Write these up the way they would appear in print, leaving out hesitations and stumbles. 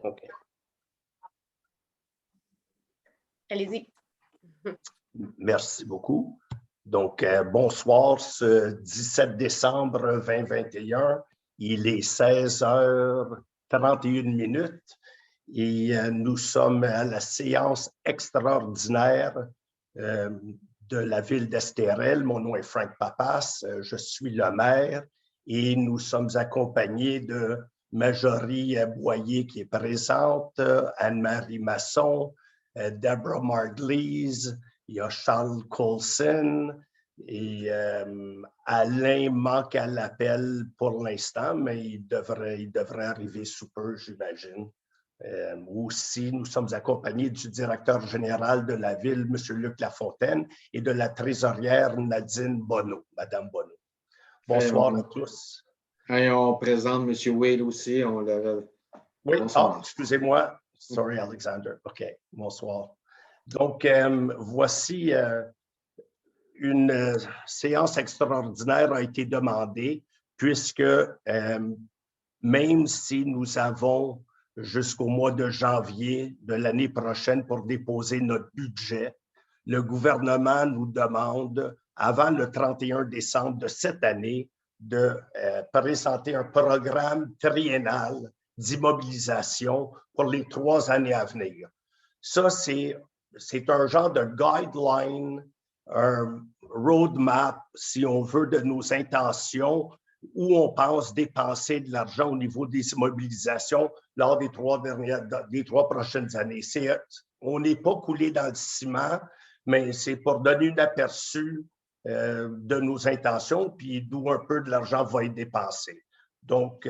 OK. Allez-y. Merci beaucoup. Donc, bonsoir, ce 17 décembre 2021. Il est 16h31 et nous sommes à la séance extraordinaire de la ville d'Estérel. Mon nom est Frank Pappas, je suis le maire et nous sommes accompagnés de Marjorie Boyer qui est présente, Anne-Marie Masson, Deborah Marglees, il y a Charles Coulson et Alain manque à l'appel pour l'instant, mais il devrait arriver sous peu, j'imagine. Aussi, nous sommes accompagnés du directeur général de la ville, M. Luc Lafontaine, et de la trésorière Nadine Bonneau, Mme Bonneau. Bonsoir à tous. Et on présente M. Wade aussi. Oui, excusez-moi. Sorry, Alexander. OK, bonsoir. Donc, voici une séance extraordinaire a été demandée puisque même si nous avons jusqu'au mois de janvier de l'année prochaine pour déposer notre budget, le gouvernement nous demande, avant le 31 décembre de cette année, de présenter un programme triennal d'immobilisation pour les 3 années à venir. Ça, c'est un genre de guideline, un roadmap, si on veut, de nos intentions, où on pense dépenser de l'argent au niveau des immobilisations lors des 3 prochaines années. On n'est pas coulé dans le ciment, mais c'est pour donner un aperçu de nos intentions, puis d'où un peu de l'argent va être dépensé. Donc,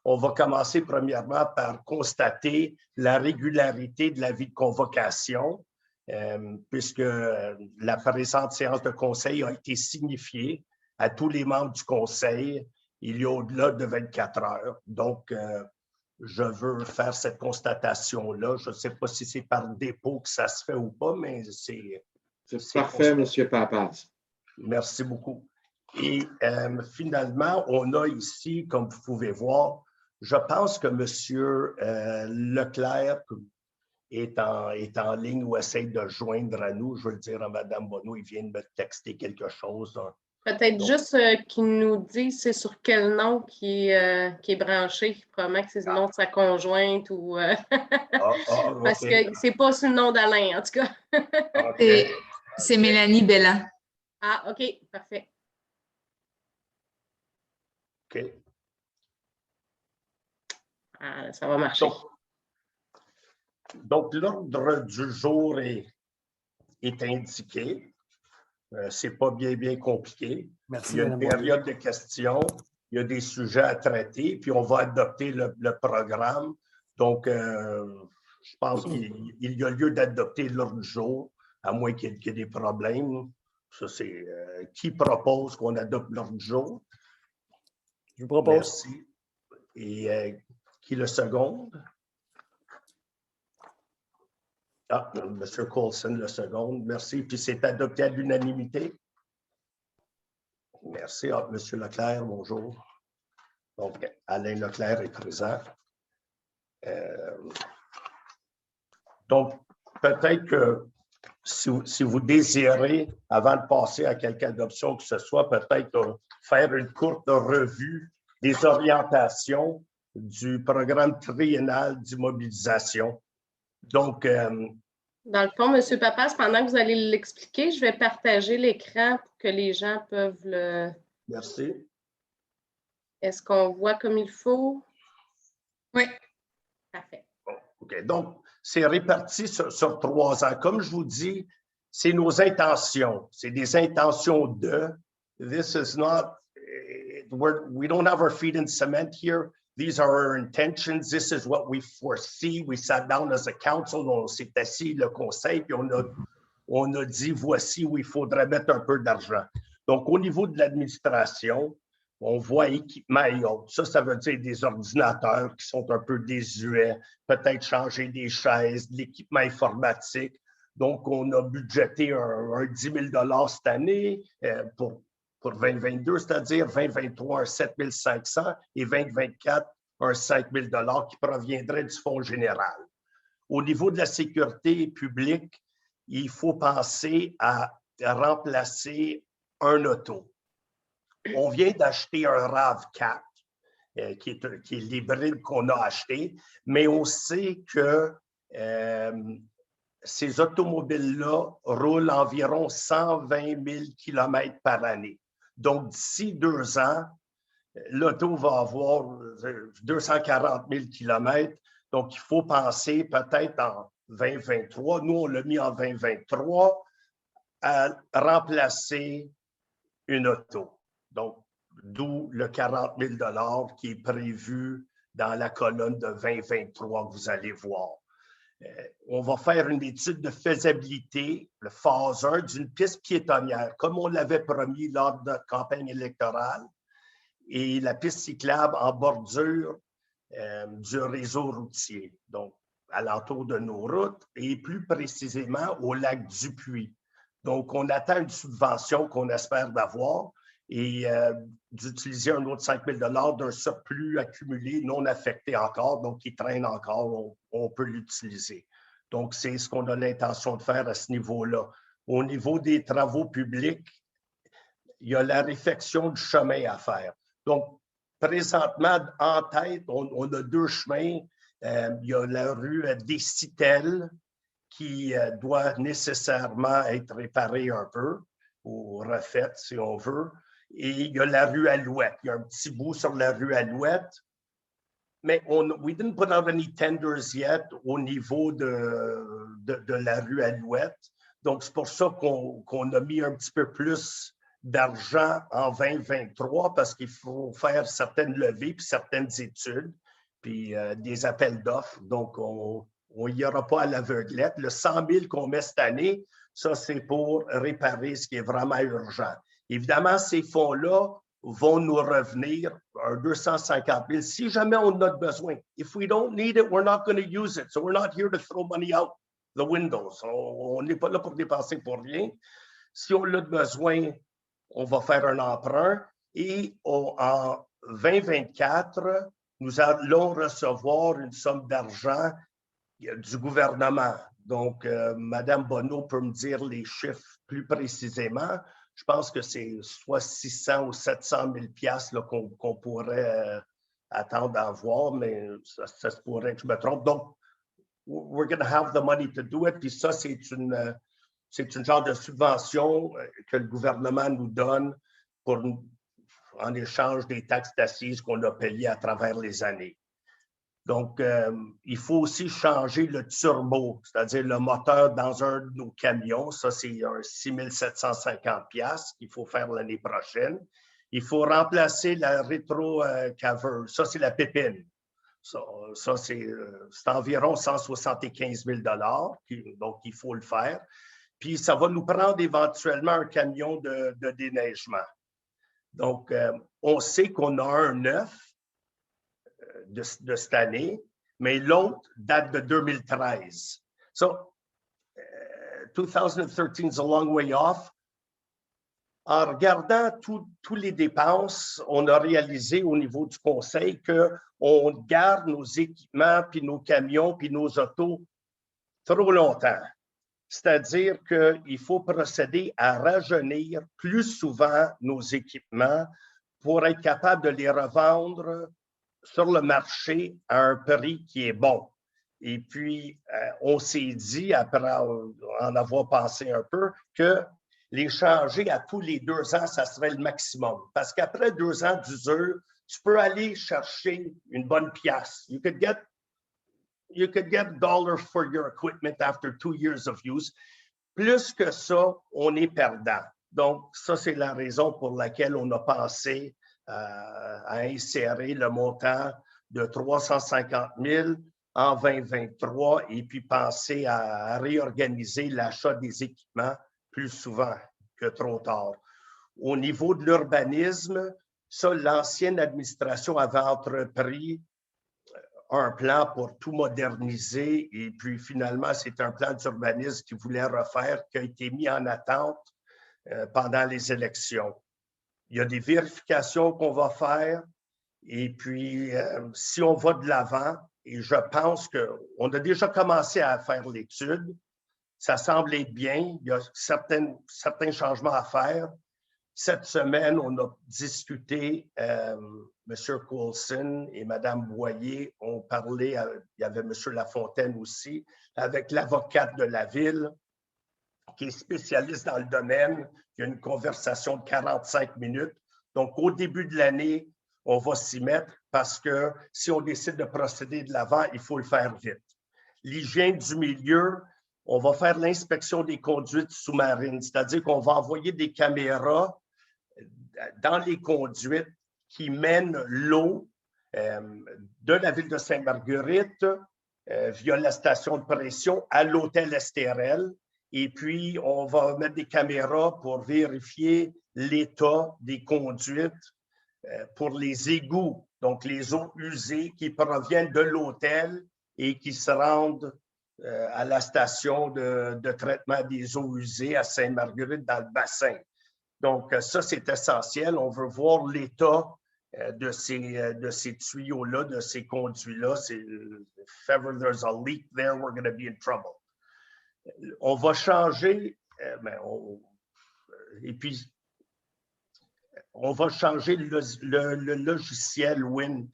on va commencer premièrement par constater la régularité de la vie de convocation, puisque la présente séance de conseil a été signifiée à tous les membres du conseil il y a au-delà de 24 heures. Donc, je veux faire cette constatation-là. Je ne sais pas si c'est par dépôt que ça se fait ou pas, mais c'est parfait, M. Pappas. Merci beaucoup. Et finalement, on a ici, comme vous pouvez voir, je pense que M. Leclerc est en ligne ou essaie de joindre à nous. Je veux le dire à Mme Bonneau, il vient de me texter quelque chose. Peut-être juste qu'il nous dise c'est sur quel nom qui est branché. Probablement que c'est le nom de sa conjointe ou... Parce que c'est pas sur le nom d'Alain, en tout cas. C'est Mélanie Bellin. Ah, OK, parfait. OK. Ah, ça va marcher. Donc l'ordre du jour est indiqué. C'est pas bien compliqué. Merci, il y a une période de questions, il y a des sujets à traiter, puis on va adopter le programme. Donc, je pense qu'il y a lieu d'adopter l'ordre du jour, à moins qu'il y ait des problèmes. Ça, c'est qui propose qu'on adopte l'ordre du jour? Je vous propose. Merci. Et qui le seconde? Ah, M. Coulson, le second. Merci. Puis c'est adopté à l'unanimité. Merci. Ah, M. Leclerc, bonjour. Donc, Alain Leclerc est présent. Donc, peut-être que si vous désirez, avant de passer à quelque adoption que ce soit, peut-être faire une courte revue des orientations du programme triennal d'immobilisation. Donc, dans le fond, M. Pappas, pendant que vous allez l'expliquer, je vais partager l'écran pour que les gens peuvent le... Merci. Est-ce qu'on voit comme il faut? Oui. Parfait. OK. Donc, c'est réparti sur 3 ans. Comme je vous dis, c'est nos intentions. C'est des intentions de. This is not, we don't have our feet in cement here. These are our intentions. This is what we foresee. We sat down as a council. On s'est assis, le conseil, puis on a dit voici où il faudrait mettre un peu d'argent. Donc, au niveau de l'administration, on voit équipement et autres. Ça veut dire des ordinateurs qui sont un peu désuets, peut-être changer des chaises, de l'équipement informatique. Donc, on a budgété un 10 000 cette année pour 2022, c'est-à-dire 2023, un 7 500 et 2024, un 5 000 $ qui proviendrait du Fonds général. Au niveau de la sécurité publique, il faut penser à remplacer un auto. On vient d'acheter un RAV4, qui est l'hybride qu'on a acheté, mais on sait que ces automobiles-là roulent environ 120 000 km par année. Donc, d'ici 2 ans, l'auto va avoir 240 000 km. Donc, il faut penser peut-être en 2023, nous, on l'a mis en 2023, à remplacer une auto. Donc, d'où le 40 000 $ qui est prévu dans la colonne de 2023 que vous allez voir. On va faire une étude de faisabilité, le phase 1, d'une piste piétonnière, comme on l'avait promis lors de notre campagne électorale, et la piste cyclable en bordure du réseau routier, donc alentour de nos routes, et plus précisément au lac Dupuis. Donc, on attend une subvention qu'on espère d'avoir et d'utiliser un autre 5 000 $ d'un surplus accumulé, non affecté encore, donc qui traîne encore, on peut l'utiliser. Donc, c'est ce qu'on a l'intention de faire à ce niveau-là. Au niveau des travaux publics, il y a la réfection du chemin à faire. Donc, présentement, en tête, on a 2 chemins. Il y a la rue des Citelles qui doit nécessairement être réparée un peu ou refaite, si on veut. Et il y a la rue Alouette. Il y a un petit bout sur la rue Alouette. Mais we didn't put out any tenders yet au niveau de la rue Alouette. Donc, c'est pour ça qu'on a mis un petit peu plus d'argent en 2023 parce qu'il faut faire certaines levées puis certaines études puis des appels d'offres. Donc, on n'y aura pas à l'aveuglette. Le 100 000 qu'on met cette année, ça, c'est pour réparer ce qui est vraiment urgent. Évidemment, ces fonds-là vont nous revenir un 250 000 si jamais on en a besoin. If we don't need it, we're not going to use it. So we're not here to throw money out the windows. On n'est pas là pour dépenser pour rien. Si on a besoin, on va faire un emprunt et en 2024, nous allons recevoir une somme d'argent du gouvernement. Donc, Mme Bonneau peut me dire les chiffres plus précisément. Je pense que c'est soit 600 ou 700 000 $ qu'on pourrait attendre d'avoir, mais ça se pourrait que je me trompe. Donc, we're going to have the money to do it. Puis ça, c'est une genre de subvention que le gouvernement nous donne en échange des taxes d'assises qu'on a payées à travers les années. Donc, il faut aussi changer le turbo, c'est-à-dire le moteur dans un de nos camions. Ça, c'est un 6 750 $ qu'il faut faire l'année prochaine. Il faut remplacer la rétro-caveuse. Ça, c'est la pépine. Ça c'est environ 175 000 $. Donc, il faut le faire. Puis, ça va nous prendre éventuellement un camion de déneigement. Donc, on sait qu'on a un neuf de cette année, mais l'autre date de 2013. So, 2013 is a long way off. En regardant tous les dépenses, on a réalisé au niveau du conseil qu'on garde nos équipements, puis nos camions, puis nos autos trop longtemps. C'est-à-dire qu'il faut procéder à rajeunir plus souvent nos équipements pour être capable de les revendre sur le marché à un prix qui est bon. Et puis, on s'est dit, après en avoir pensé un peu, que les changer à tous les 2 ans, ça serait le maximum. Parce qu'après 2 ans d'usure, tu peux aller chercher une bonne pièce. You could get $1 for your equipment after 2 years of use. Plus que ça, on est perdant. Donc, ça, c'est la raison pour laquelle on a pensé à insérer le montant de 350 000 en 2023 et puis penser à réorganiser l'achat des équipements plus souvent que trop tard. Au niveau de l'urbanisme, ça, l'ancienne administration avait entrepris un plan pour tout moderniser et puis finalement, c'est un plan d'urbanisme qu'ils voulaient refaire qui a été mis en attente pendant les élections. Il y a des vérifications qu'on va faire Et puis, si on va de l'avant, et je pense qu'on a déjà commencé à faire l'étude, ça semble être bien, il y a certains changements à faire. Cette semaine, on a discuté, M. Coulson et Mme Boyer ont parlé, il y avait M. Lafontaine aussi, avec l'avocate de la ville, qui est spécialiste dans le domaine. Il y a une conversation de 45 minutes. Donc, au début de l'année, on va s'y mettre parce que si on décide de procéder de l'avant, il faut le faire vite. L'hygiène du milieu, on va faire l'inspection des conduites sous-marines, c'est-à-dire qu'on va envoyer des caméras dans les conduites qui mènent l'eau de la ville de Sainte-Marguerite via la station de pression à l'hôtel Estérel. Et puis, on va mettre des caméras pour vérifier l'état des conduites pour les égouts, donc les eaux usées qui proviennent de l'hôtel et qui se rendent à la station de traitement des eaux usées à Sainte-Marguerite dans le bassin. Donc, ça, c'est essentiel. On veut voir l'état de ces tuyaux-là, de ces conduits-là. If ever there's a leak there, we're going to be in trouble. On va changer, et puis, on va changer le logiciel WIN.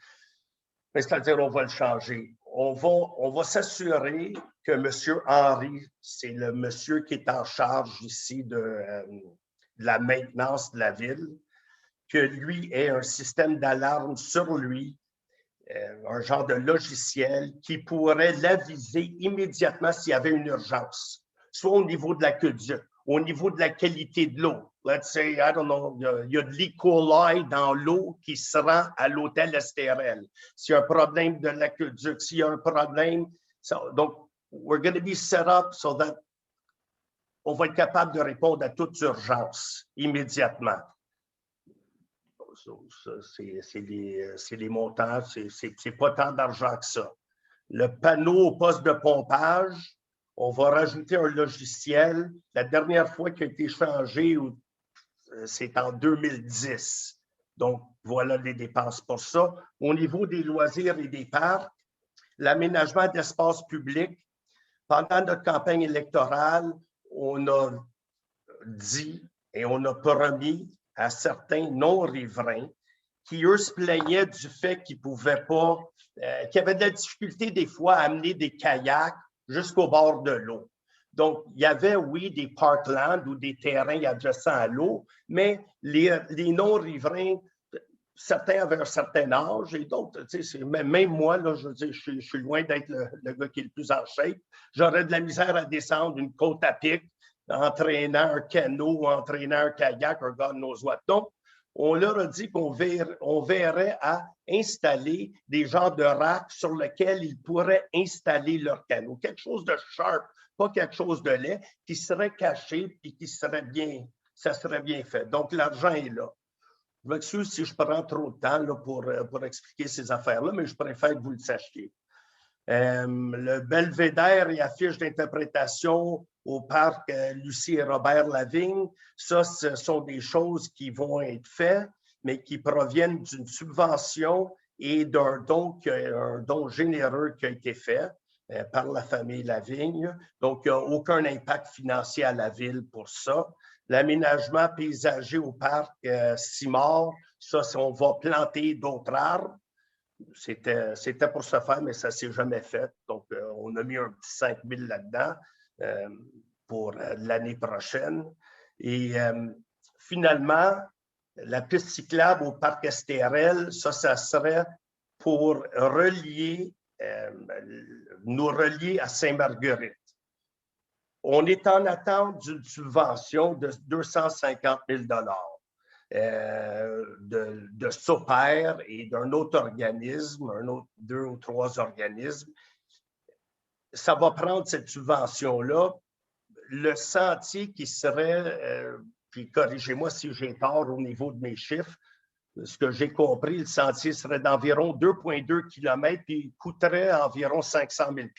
C'est-à-dire, on va le changer. On va s'assurer que M. Henry, c'est le monsieur qui est en charge ici de la maintenance de la ville, que lui ait un système d'alarme sur lui, un genre de logiciel qui pourrait l'aviser immédiatement s'il y avait une urgence, soit au niveau de l'aqueduc, au niveau de la qualité de l'eau. Let's say, I don't know, il y a de l'E. coli dans l'eau qui se rend à l'hôtel Estérel. S'il y a un problème de l'aqueduc, s'il y a un problème, donc, we're going to be set up so that on va être capable de répondre à toute urgence immédiatement. C'est les montants, c'est pas tant d'argent que ça. Le panneau au poste de pompage, on va rajouter un logiciel. La dernière fois qu'il a été changé, c'est en 2010. Donc, voilà les dépenses pour ça. Au niveau des loisirs et des parcs, l'aménagement d'espaces publics, pendant notre campagne électorale, on a dit et on a promis à certains non-riverains qui, eux, se plaignaient du fait qu'ils ne pouvaient pas, qu'ils avaient de la difficulté des fois à amener des kayaks jusqu'au bord de l'eau. Donc, il y avait, oui, des parklands ou des terrains adjacents à l'eau, mais les non-riverains, certains avaient un certain âge et d'autres, même moi, là, je veux dire, je suis loin d'être le gars qui est le plus en shape. J'aurais de la misère à descendre une côte à pic, entraînant un canot, entraînant un kayak, un God knows what. Donc, on leur a dit qu'on verrait à installer des genres de racks sur lesquels ils pourraient installer leur canot. Quelque chose de sharp, pas quelque chose de laid, qui serait caché et qui serait bien, ça serait bien fait. Donc, l'argent est là. Je m'excuse si je prends trop de temps là, pour expliquer ces affaires-là, mais je préfère que vous le sachiez. Le belvédère et affiche d'interprétation au parc Lucie et Robert Lavigne, ça, ce sont des choses qui vont être faites, mais qui proviennent d'une subvention et d'un don généreux qui a été fait par la famille Lavigne. Donc, il n'y a aucun impact financier à la ville pour ça. L'aménagement paysager au parc Simard, ça, on va planter d'autres arbres. C'était pour se faire, mais ça ne s'est jamais fait. Donc, on a mis un petit 5 000 là-dedans pour l'année prochaine. Et finalement, la piste cyclable au parc Estérel, ça serait pour nous relier à Sainte-Marguerite. On est en attente d'une subvention de 250 000 de SOPER et d'un autre organisme, deux ou trois organismes. Ça va prendre cette subvention-là. Le sentier qui serait, puis corrigez-moi si j'ai tort au niveau de mes chiffres, ce que j'ai compris, le sentier serait d'environ 2,2 km et coûterait environ 500 000 $.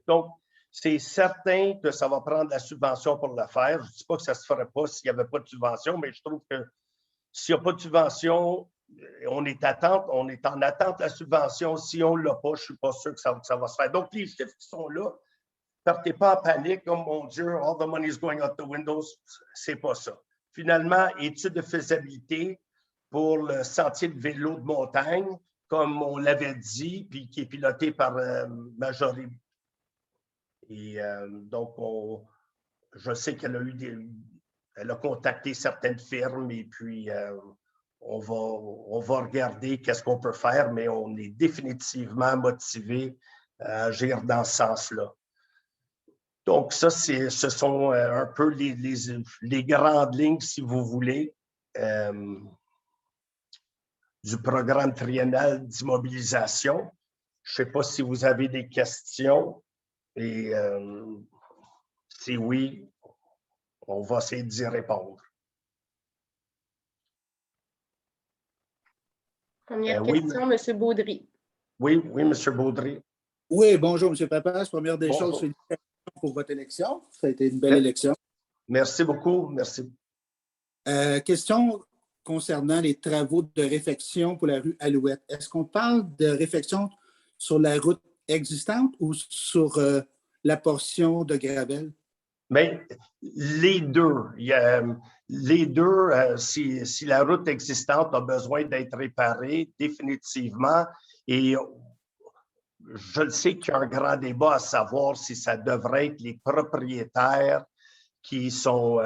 Donc, c'est certain que ça va prendre la subvention pour le faire. Je ne dis pas que ça ne se ferait pas s'il n'y avait pas de subvention, mais je trouve que s'il n'y a pas de subvention, on est en attente de la subvention. Si on ne l'a pas, je ne suis pas sûr que ça va se faire. Donc, les chiffres qui sont là, ne partez pas en panique, comme mon Dieu, all the money is going out the windows. Ce n'est pas ça. Finalement, étude de faisabilité pour le sentier de vélo de montagne, comme on l'avait dit, puis qui est piloté par Majorie. Et donc, je sais qu'elle a elle a contacté certaines firmes et puis on va regarder qu'est-ce qu'on peut faire, mais on est définitivement motivé à agir dans ce sens-là. Donc, ça, ce sont un peu les grandes lignes, si vous voulez, du programme triennal d'immobilisation. Je ne sais pas si vous avez des questions et si oui, on va essayer d'y répondre. Première question, M. Baudry. Oui, M. Baudry. Oui, bonjour, M. Papas. Première des choses, félicitations pour votre élection. Ça a été une belle élection. Merci beaucoup. Merci. Question concernant les travaux de réfection pour la rue Alouette. Est-ce qu'on parle de réfection sur la route existante ou sur la portion de gravel? Bien, les deux. Les deux, si la route existante a besoin d'être réparée, définitivement. Et je le sais qu'il y a un grand débat à savoir si ça devrait être les propriétaires qui sont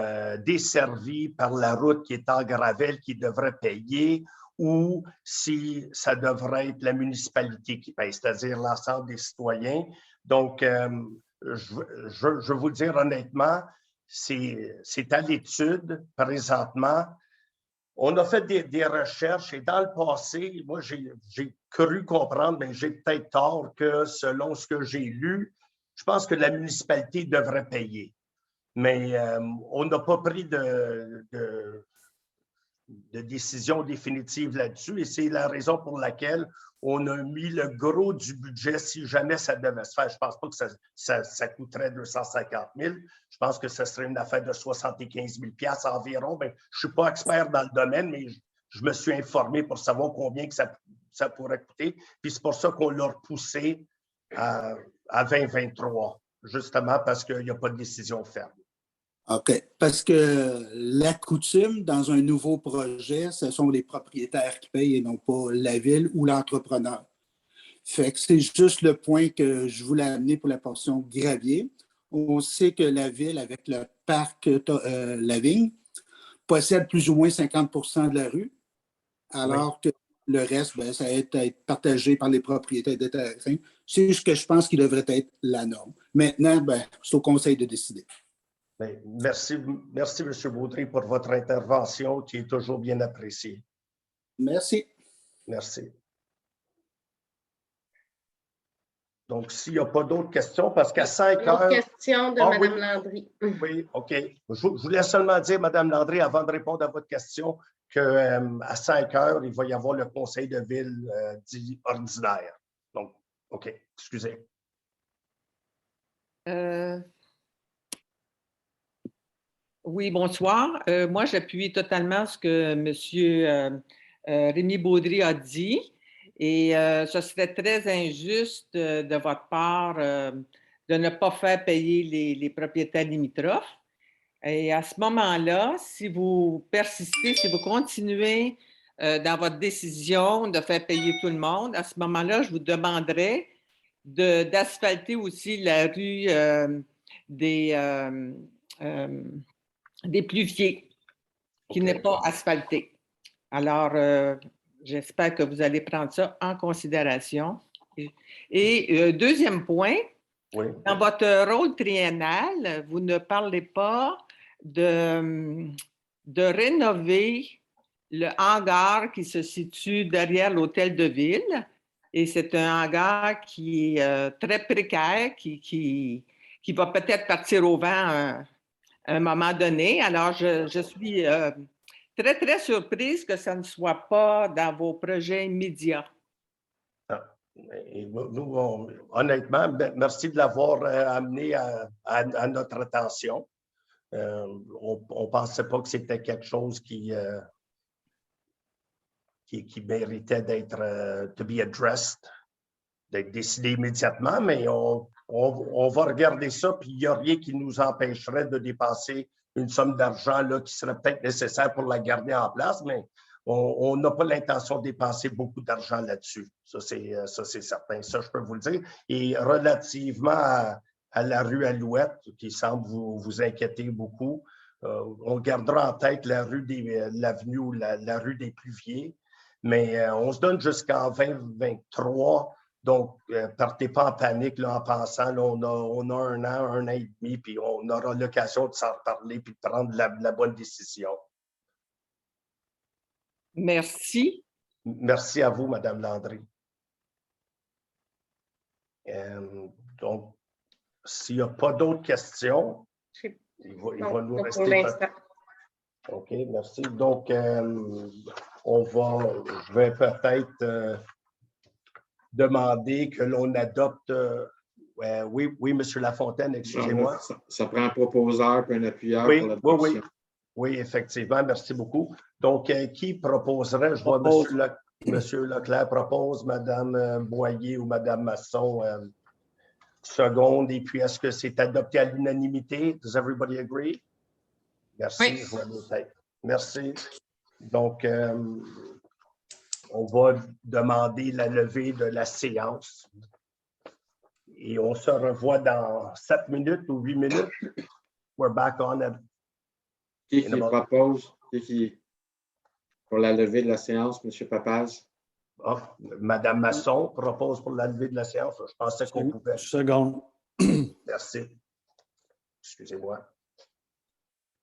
desservis par la route qui est en gravel qui devraient payer ou si ça devrait être la municipalité qui paye, c'est-à-dire l'ensemble des citoyens. Donc, je veux vous dire honnêtement, c'est à l'étude présentement. On a fait des recherches et dans le passé, moi, j'ai cru comprendre, mais j'ai peut-être tort que selon ce que j'ai lu, je pense que la municipalité devrait payer. Mais on n'a pas pris de décision définitive là-dessus et c'est la raison pour laquelle on a mis le gros du budget si jamais ça devait se faire. Je ne pense pas que ça coûterait 250 000. Je pense que ce serait une affaire de 75 000 $ environ. Bien, je ne suis pas expert dans le domaine, mais je me suis informé pour savoir combien que ça pourrait coûter. Puis c'est pour ça qu'on l'a repoussé à 2023, justement parce qu'il n'y a pas de décision ferme. OK. Parce que la coutume, dans un nouveau projet, ce sont les propriétaires qui payent et non pas la ville ou l'entrepreneur. Fait que c'est juste le point que je voulais amener pour la portion gravier. On sait que la ville, avec le parc Lavigne, possède plus ou moins 50 % de la rue, alors que le reste, bien, ça va être partagé par les propriétaires de terrain. C'est ce que je pense qui devrait être la norme. Maintenant, bien, c'est au conseil de décider. Bien, merci, M. Baudry, pour votre intervention qui est toujours bien appréciée. Merci. Merci. Donc, s'il n'y a pas d'autres questions, parce qu'à 5 heures... Question de Mme Landry. Oui, OK. Je voulais seulement dire, Mme Landry, avant de répondre à votre question, qu'à 5 heures, il va y avoir le conseil de ville dit ordinaire. Donc, OK, excusez. Oui, bonsoir. Moi, j'appuie totalement ce que M. Rémi Baudry a dit. Et ce serait très injuste de votre part de ne pas faire payer les propriétaires limitrophes. Et à ce moment-là, si vous persistez, si vous continuez dans votre décision de faire payer tout le monde, à ce moment-là, je vous demanderais d'asphalter aussi la rue des Pluviers, qui n'est pas asphaltée. Alors, j'espère que vous allez prendre ça en considération. Et deuxième point, dans votre rôle triennal, vous ne parlez pas de rénover le hangar qui se situe derrière l'hôtel de ville. Et c'est un hangar qui est très précaire, qui va peut-être partir au vent à un moment donné. Alors, je suis très, très surprise que ça ne soit pas dans vos projets immédiats. Nous, honnêtement, merci de l'avoir amené à notre attention. On ne pensait pas que c'était quelque chose qui qui méritait d'être to be addressed, d'être décidé immédiatement, mais on va regarder ça, puis il n'y a rien qui nous empêcherait de dépenser une somme d'argent qui serait peut-être nécessaire pour la garder en place, mais on n'a pas l'intention de dépenser beaucoup d'argent là-dessus. Ça, c'est certain. Ça, je peux vous le dire. Et relativement à la rue Alouette, qui semble vous inquiéter beaucoup, on gardera en tête la rue l'avenue ou la rue des Pluviers, mais on se donne jusqu'en 2023. Donc, partez pas en panique là, en pensant, là, on a un an et demi, puis on aura l'occasion de s'en reparler puis de prendre la bonne décision. Merci. Merci à vous, Mme Landry. Donc, s'il n'y a pas d'autres questions, il va nous rester... OK, merci. Donc, je vais peut-être demander que l'on adopte... oui, M. Lafontaine, excusez-moi. Ça prend un proposeur et un appuyeur pour l'adoption. Oui, effectivement, merci beaucoup. Donc, qui proposerait? Je vois M. Leclerc propose, Mme Boyer ou Mme Masson seconde. Et puis, est-ce que c'est adopté à l'unanimité? Does everybody agree? Merci, oui. je vois nos têtes. Merci. Donc, on va demander la levée de la séance. Et on se revoit dans 7 minutes ou 8 minutes. We're back on it. Qui propose pour la levée de la séance, M. Papaz? Mme Masson propose pour la levée de la séance. Je pensais qu'on pouvait. Seconde. Merci. Excusez-moi.